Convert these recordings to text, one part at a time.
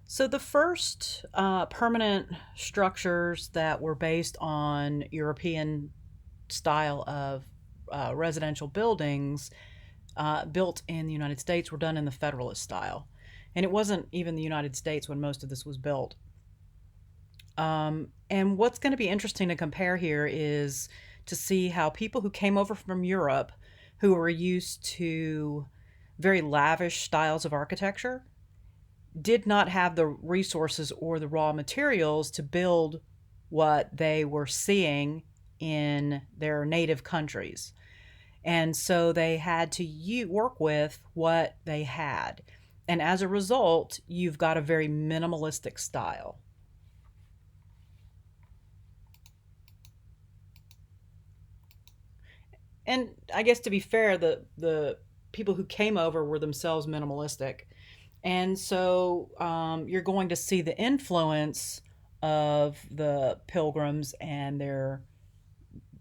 So the first permanent structures that were based on European style of residential buildings built in the United States were done in the Federalist style. And it wasn't even the United States when most of this was built. And what's going to be interesting to compare here is to see how people who came over from Europe, who were used to very lavish styles of architecture, did not have the resources or the raw materials to build what they were seeing in their native countries. And so they had to work with what they had. And as a result, you've got a very minimalistic style. And I guess to be fair, the people who came over were themselves minimalistic. And so you're going to see the influence of the pilgrims and their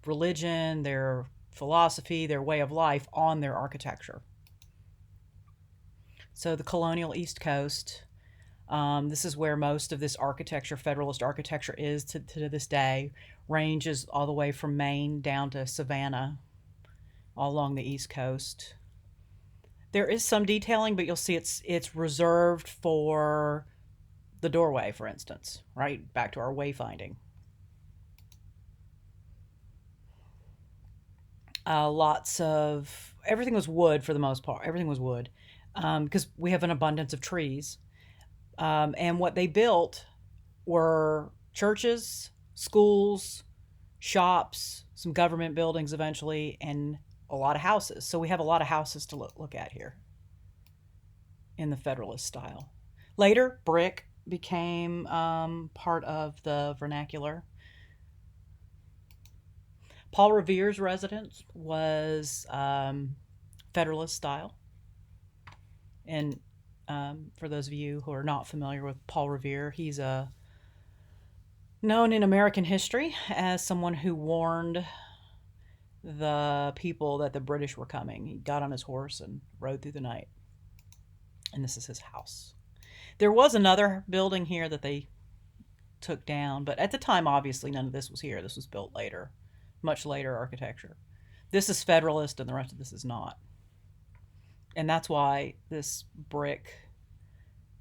religion, their philosophy, their way of life on their architecture. So the colonial East Coast, this is where most of this architecture, Federalist architecture, is to this day, ranges all the way from Maine down to Savannah, all along the East Coast. There is some detailing, but you'll see it's reserved for the doorway, for instance, right? Back to our wayfinding. Lots of everything was wood for the most part. Everything was wood because we have an abundance of trees. And what they built were churches, schools, shops, some government buildings eventually, and a lot of houses. So we have a lot of houses to look at here in the Federalist style. Later, brick became part of the vernacular. Paul Revere's residence was Federalist style. And for those of you who are not familiar with Paul Revere, he's known in American history as someone who warned the people that the British were coming. He got on his horse and rode through the night. And this is his house. There was another building here that they took down, but at the time, obviously, none of this was here. This was built later, much later architecture. This is Federalist, and the rest of this is not. And that's why this brick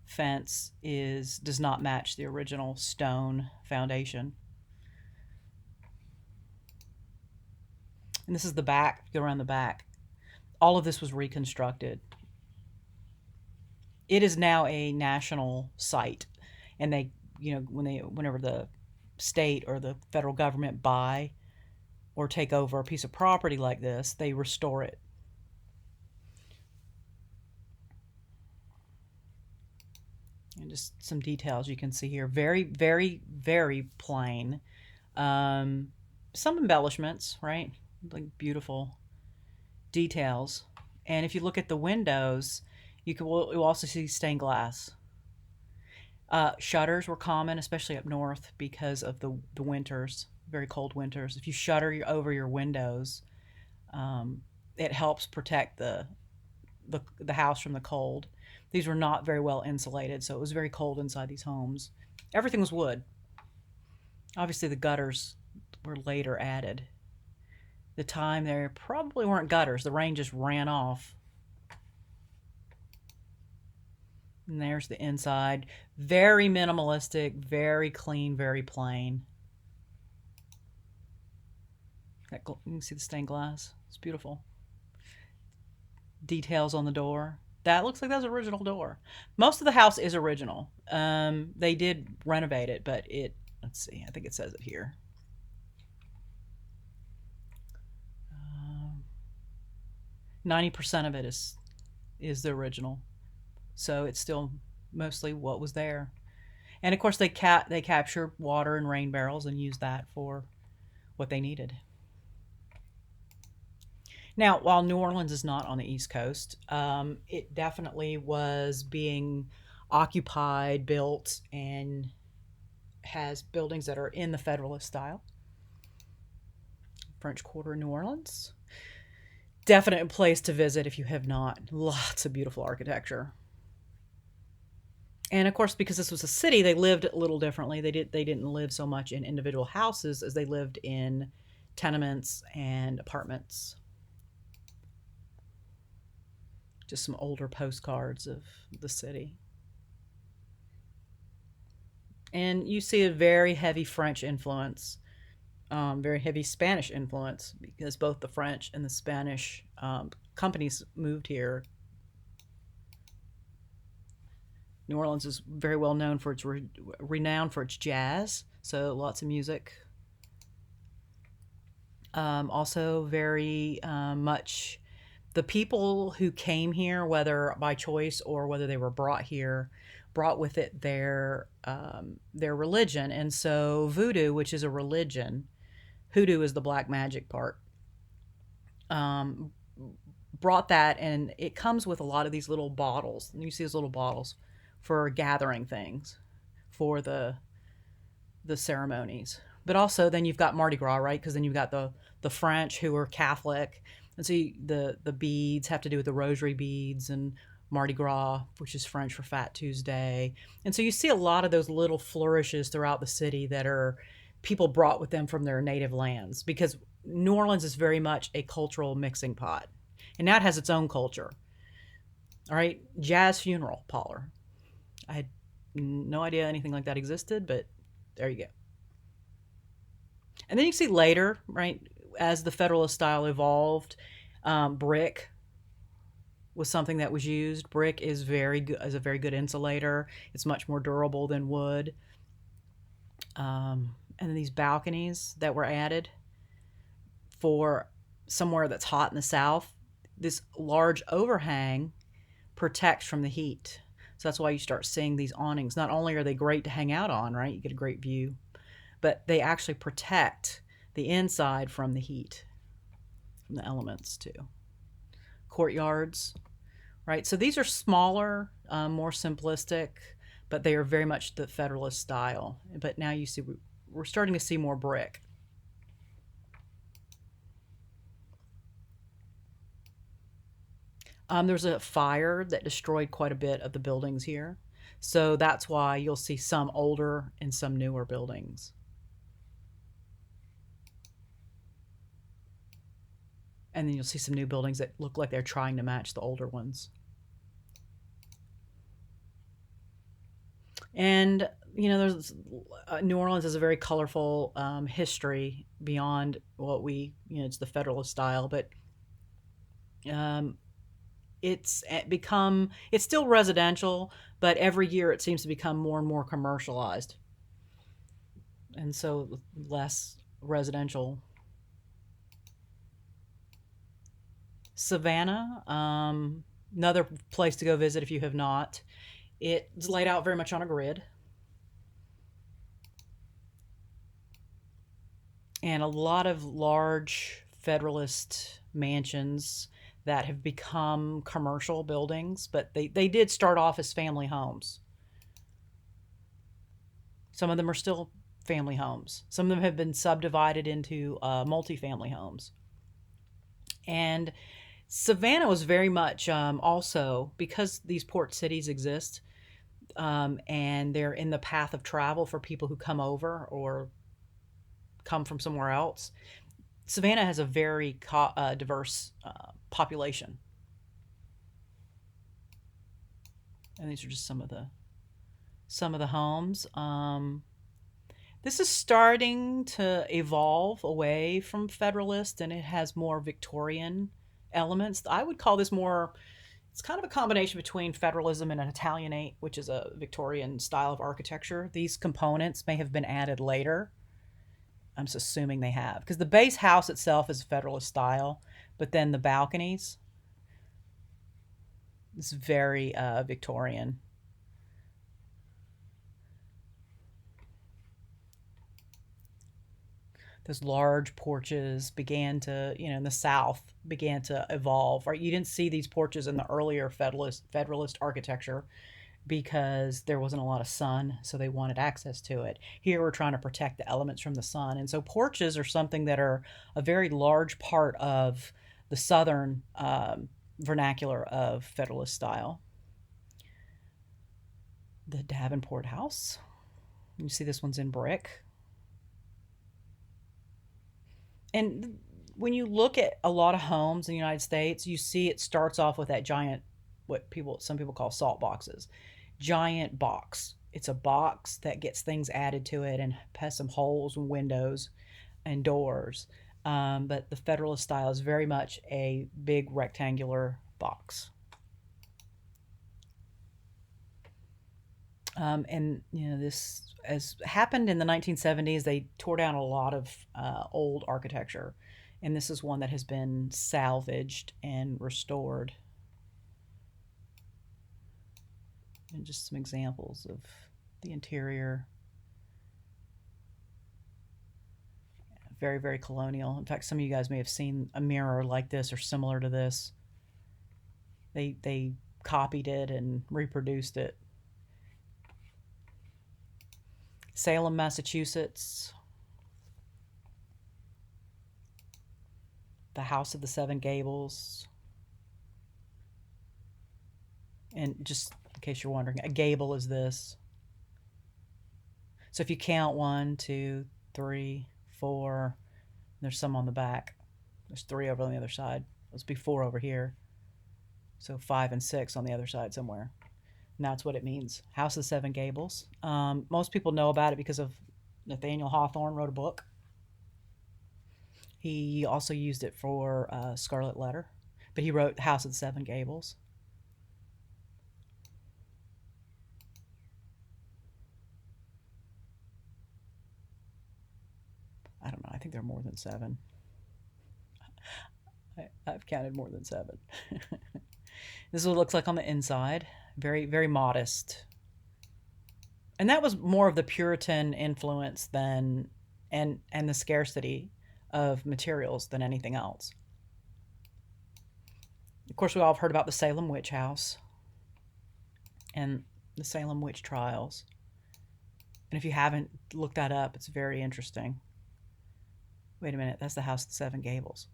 fence does not match the original stone foundation. And this is the back. Go around the back. All of this was reconstructed. It is now a national site, and they, whenever the state or the federal government buy or take over a piece of property like this, they restore it. And just some details you can see here. Very, very, very plain. Some embellishments, right? Like beautiful details. And if you look at the windows, you'll also see stained glass. Shutters were common, especially up north, because of the winters, very cold winters. If you shutter over your windows, it helps protect the house from the cold. These were not very well insulated, so it was very cold inside these homes. Everything was wood. Obviously, the gutters were later added. The time there probably weren't gutters. The rain just ran off. And there's the inside. Very minimalistic, very clean, very plain. You can see the stained glass. It's beautiful. Details on the door. That looks like that's an original door. Most of the house is original. They did renovate it, but let's see, I think it says it here. 90% of it is the original. So it's still mostly what was there. And of course they captured water and rain barrels and used that for what they needed. Now, while New Orleans is not on the East Coast, it definitely was being occupied, built, and has buildings that are in the Federalist style. French Quarter, New Orleans. Definite place to visit if you have not. Lots of beautiful architecture. And of course, because this was a city, they lived a little differently. They didn't live so much in individual houses as they lived in tenements and apartments. Just some older postcards of the city. And you see a very heavy French influence, very heavy Spanish influence, because both the French and the Spanish companies moved here. New Orleans is very well known for its renowned for its jazz, so lots of music. Also, very much the people who came here, whether by choice or whether they were brought here, brought with it their religion. And so voodoo, which is a religion, hoodoo is the black magic part, um, brought that, and it comes with a lot of these little bottles. And you see these little bottles for gathering things for the ceremonies. But also, then you've got Mardi Gras, right? Because then you've got the French who are Catholic, and so the beads have to do with the rosary beads, and Mardi Gras, which is French for Fat Tuesday. And so you see a lot of those little flourishes throughout the city that are people brought with them from their native lands, because New Orleans is very much a cultural mixing pot. And now it has its own culture. All right, jazz funeral parlor. I had no idea anything like that existed, but there you go. And then you see later, right, as the Federalist style evolved, brick was something that was used. Brick is a very good insulator. It's much more durable than wood. And then these balconies that were added for somewhere that's hot in the south. This large overhang protects from the heat. So that's why you start seeing these awnings. Not only are they great to hang out on, right? You get a great view, but they actually protect the inside from the heat, from the elements too. Courtyards, right? So these are smaller, more simplistic, but they are very much the Federalist style. But now you see we're starting to see more brick. There was a fire that destroyed quite a bit of the buildings here. So that's why you'll see some older and some newer buildings. And then you'll see some new buildings that look like they're trying to match the older ones. And, there's New Orleans has a very colorful history beyond what it's the Federalist style, but um, it's still residential, but every year it seems to become more and more commercialized, and so less residential. Savannah, another place to go visit if you have not. It's laid out very much on a grid, and a lot of large Federalist mansions that have become commercial buildings, but they did start off as family homes. Some of them are still family homes. Some of them have been subdivided into multifamily homes. And Savannah was very much also, because these port cities exist, and they're in the path of travel for people who come over or come from somewhere else. Savannah has a very diverse population, and these are just some of the homes. This is starting to evolve away from Federalist, and it has more Victorian elements. I would call this more. It's kind of a combination between Federalism and an Italianate, which is a Victorian style of architecture. These components may have been added later. I'm just assuming they have, because the base house itself is Federalist style, but then the balconies is very Victorian. Those large porches began to, in the South, began to evolve. Right, you didn't see these porches in the earlier Federalist architecture because there wasn't a lot of sun, so they wanted access to it. Here we're trying to protect the elements from the sun, and so porches are something that are a very large part of the southern vernacular of Federalist style. The Davenport House. You see this one's in brick. And when you look at a lot of homes in the United States, you see it starts off with that giant, some people call salt boxes. Giant box. It's a box that gets things added to it and has some holes and windows and doors. But the Federalist style is very much a big rectangular box. And this as happened in the 1970s. They tore down a lot of old architecture, and this is one that has been salvaged and restored. And just some examples of the interior. Very, very colonial. In fact, some of you guys may have seen a mirror like this or similar to this. They copied it and reproduced it. Salem, Massachusetts. The House of the Seven Gables. And just in case you're wondering, a gable is this. So if you count 1, 2, 3, 4, there's some on the back. There's 3 over on the other side. There's be 4 over here. So 5 and 6 on the other side somewhere. And that's what it means. House of the Seven Gables. Most people know about it because of Nathaniel Hawthorne wrote a book. He also used it for Scarlet Letter. But he wrote House of the Seven Gables. I don't know. I think there are more than 7. I've counted more than 7. This is what it looks like on the inside. Very, very modest. And that was more of the Puritan influence than and the scarcity of materials than anything else. Of course, we all have heard about the Salem Witch House and the Salem Witch Trials. And if you haven't looked that up, it's very interesting. Wait a minute, that's the House of the Seven Gables.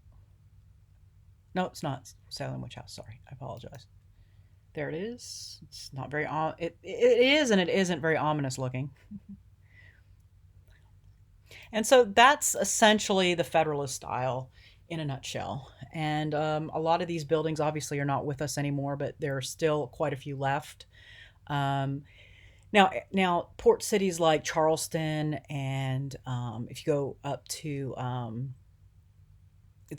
No, it's not Salem Witch House. Sorry, I apologize. There it is. It's not very it is and it isn't very ominous looking. And so that's essentially the Federalist style in a nutshell. And a lot of these buildings obviously are not with us anymore, but there are still quite a few left. Now, port cities like Charleston and if you go up to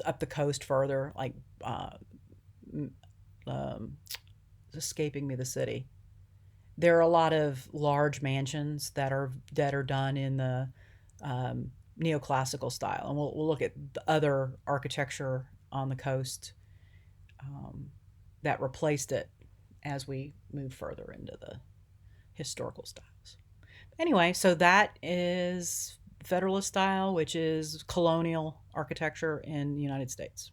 up the coast further, like it's escaping me the city. There are a lot of large mansions that are done in the neoclassical style, and we'll look at the other architecture on the coast that replaced it as we move further into the historical styles. Anyway, so that is Federalist style, which is colonial architecture in the United States.